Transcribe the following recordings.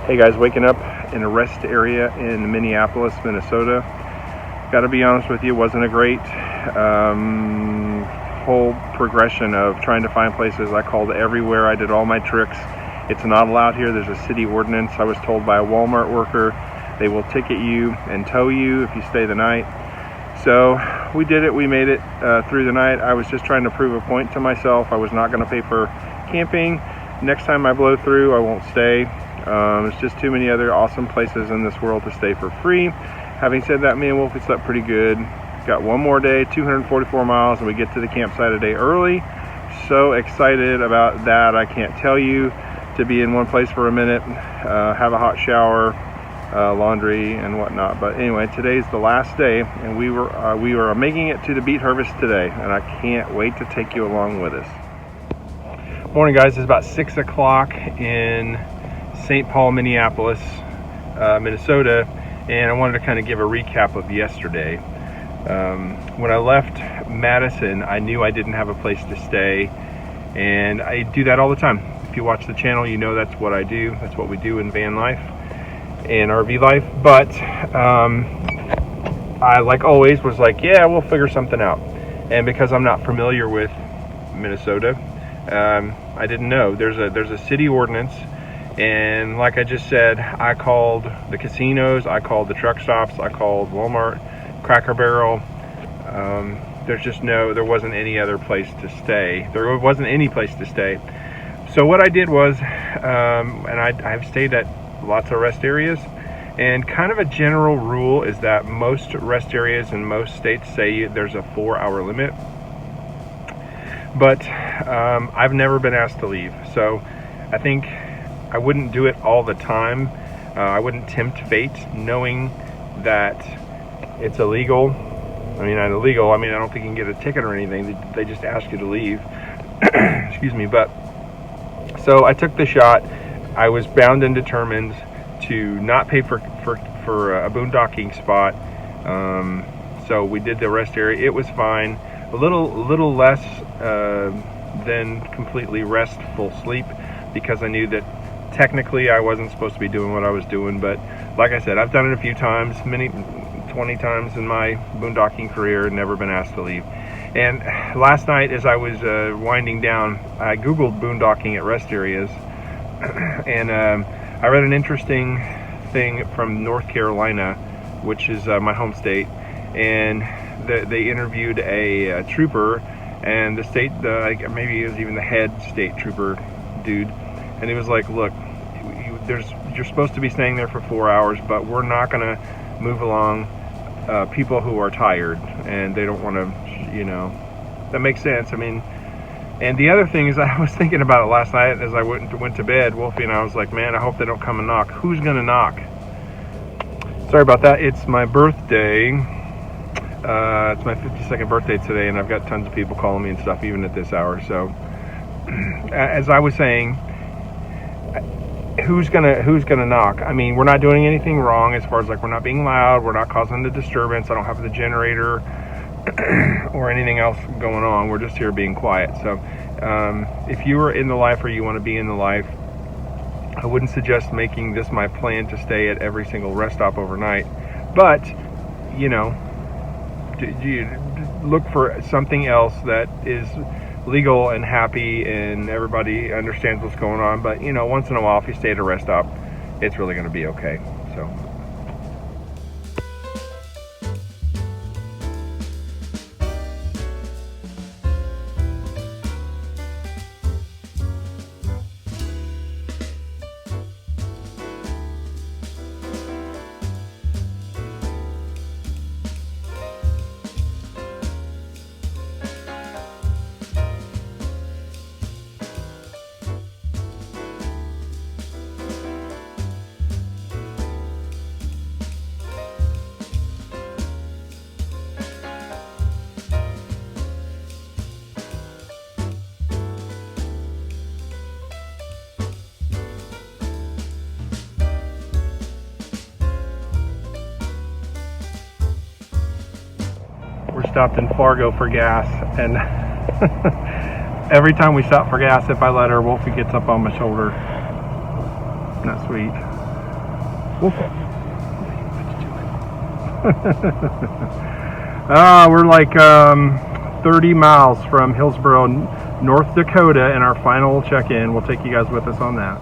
Hey guys, waking up in a rest area in Minneapolis, Minnesota. Gotta be honest with you, wasn't a great whole progression of trying to find places. I called everywhere, I did all my tricks. It's not allowed here, there's a city ordinance. I was told by a Walmart worker they will ticket you and tow you if you stay the night. So we did it, we made it through the night. I was just trying to prove a point to myself. I was not gonna pay for camping. Next time I blow through, I won't stay. There's just too many other awesome places in this world to stay for free. Having said that, me and Wolfie slept pretty good. Got one more day, 244 miles, and we get to the campsite a day early. So excited about that, I can't tell you. To be in one place for a minute, have a hot shower, laundry and whatnot. But anyway, today's the last day, and we were making it to the Beet Harvest today, and I can't wait to take you along with us. Morning guys, it's about 6 o'clock in St. Paul, Minneapolis, Minnesota, and I wanted to kind of give a recap of yesterday. When I left Madison, I knew I didn't have a place to stay, and I do that all the time. If you watch the channel, you know that's what I do. That's what we do in van life and RV life. But I, like always, was like, yeah, we'll figure something out. And because I'm not familiar with Minnesota, I didn't know there's a city ordinance. And like I just said, I called the casinos, I called the truck stops, I called Walmart, Cracker Barrel. There wasn't any other place to stay. There wasn't any place to stay. So what I did was, and I've stayed at lots of rest areas, and kind of a general rule is that most rest areas in most states say there's a 4-hour limit. But I've never been asked to leave. So I think I wouldn't do it all the time. I wouldn't tempt fate knowing that it's illegal. I mean, not illegal. I mean, I don't think you can get a ticket or anything. They just ask you to leave. Excuse me. But so I took the shot. I was bound and determined to not pay for a boondocking spot. So we did the rest area. It was fine. A little less than completely restful sleep, because I knew that technically I wasn't supposed to be doing what I was doing. But like I said, I've done it a few times, 20 times in my boondocking career, never been asked to leave. And last night, as I was winding down, I Googled boondocking at rest areas, and I read an interesting thing from North Carolina, which is my home state, and they interviewed a trooper, and the state, maybe it was even the head state trooper dude, and he was like, look, you're supposed to be staying there for 4 hours, but we're not going to move along people who are tired and they don't want to, that makes sense. I mean, and the other thing is, I was thinking about it last night as I went to bed, Wolfie and I was like, man, I hope they don't come and knock. Who's going to knock? Sorry about that. It's my birthday. It's my 52nd birthday today, and I've got tons of people calling me and stuff, even at this hour. So as I was saying, who's gonna knock? I mean, we're not doing anything wrong as far as, like, we're not being loud, we're not causing the disturbance, I don't have the generator or anything else going on. We're just here being quiet. So if you are in the life, or you want to be in the life, I wouldn't suggest making this my plan to stay at every single rest stop overnight. But you look for something else that is legal and happy and everybody understands what's going on. But once in a while, if you stay at a rest stop, it's really going to be okay. So we're stopped in Fargo for gas, and every time we stop for gas, if I let her, Wolfie gets up on my shoulder. Isn't that sweet? We're like 30 miles from Hillsboro, North Dakota, and our final check-in. We'll take you guys with us on that.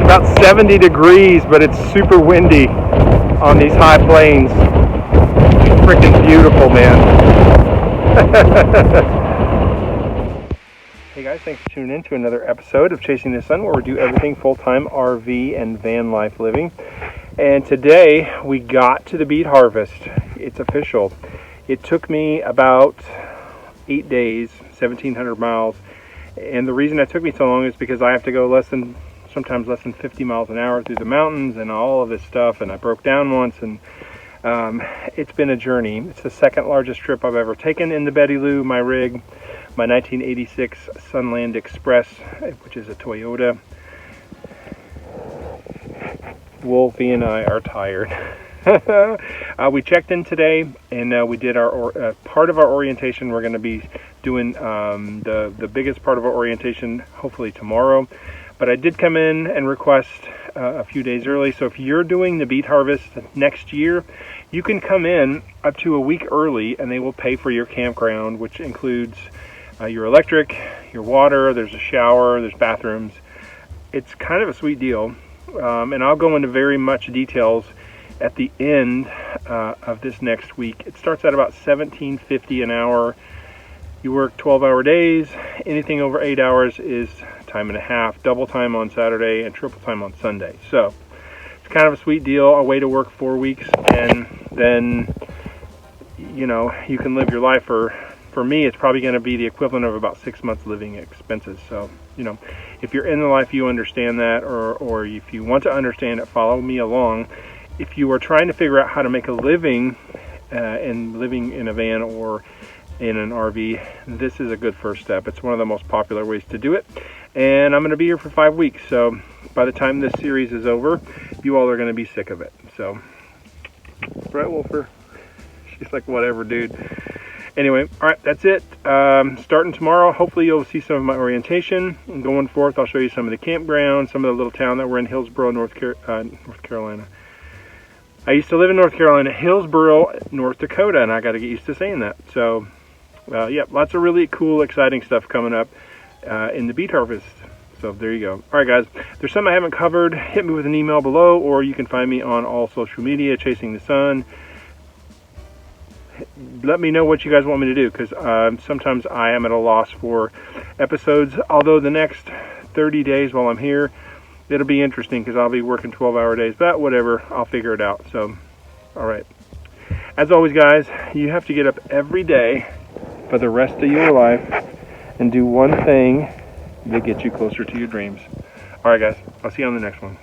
About 70 degrees, but it's super windy on these high plains. Freaking beautiful, man. Hey guys, thanks for tuning in to another episode of Chasing the Sun, where we do everything full-time RV and van life living. And today we got to the Beet Harvest. It's official. It took me about 8 days, 1,700 miles. And the reason it took me so long is because I have to go sometimes less than 50 miles an hour through the mountains and all of this stuff, and I broke down once, and it's been a journey. It's the second largest trip I've ever taken in the Betty Lou, my rig, my 1986 Sunland Express, which is a Toyota. Wolfie and I are tired. We checked in today, and we did our part of our orientation. We're going to be doing the biggest part of our orientation hopefully tomorrow. But I did come in and request a few days early. So if you're doing the Beet Harvest next year, you can come in up to a week early, and they will pay for your campground, which includes your electric, your water, there's a shower, there's bathrooms. It's kind of a sweet deal. And I'll go into very much details at the end of this next week. It starts at about $17.50 an hour. You work 12-hour days. Anything over 8 hours is time and a half, double time on Saturday and triple time on Sunday. So it's kind of a sweet deal, a way to work 4 weeks, and then, you know, you can live your life for me, it's probably going to be the equivalent of about 6 months living expenses. So, you know, if you're in the life, you understand that, or if you want to understand it, follow me along. If you are trying to figure out how to make a living and living in a van or in an RV, this is a good first step. It's one of the most popular ways to do it, and I'm going to be here for 5 weeks, so by the time this series is over, you all are going to be sick of it. So, right, Wolfer? She's like, whatever, dude. Anyway, all right, that's it. Starting tomorrow, hopefully you'll see some of my orientation. And going forth, I'll show you some of the campground, some of the little town that we're in, Hillsboro, North Carolina. I used to live in North Carolina, Hillsboro, North Dakota, and I got to get used to saying that. So, yeah, lots of really cool, exciting stuff coming up in the Beet Harvest. So there you go. All right, guys, if there's something I haven't covered, hit me with an email below, or you can find me on all social media, Chasing the Sun. Let me know what you guys want me to do, because sometimes I am at a loss for episodes. Although the next 30 days while I'm here, it'll be interesting because I'll be working 12-hour days, but whatever, I'll figure it out. So, all right. As always, guys, you have to get up every day for the rest of your life and do one thing that gets you closer to your dreams. All right, guys, I'll see you on the next one.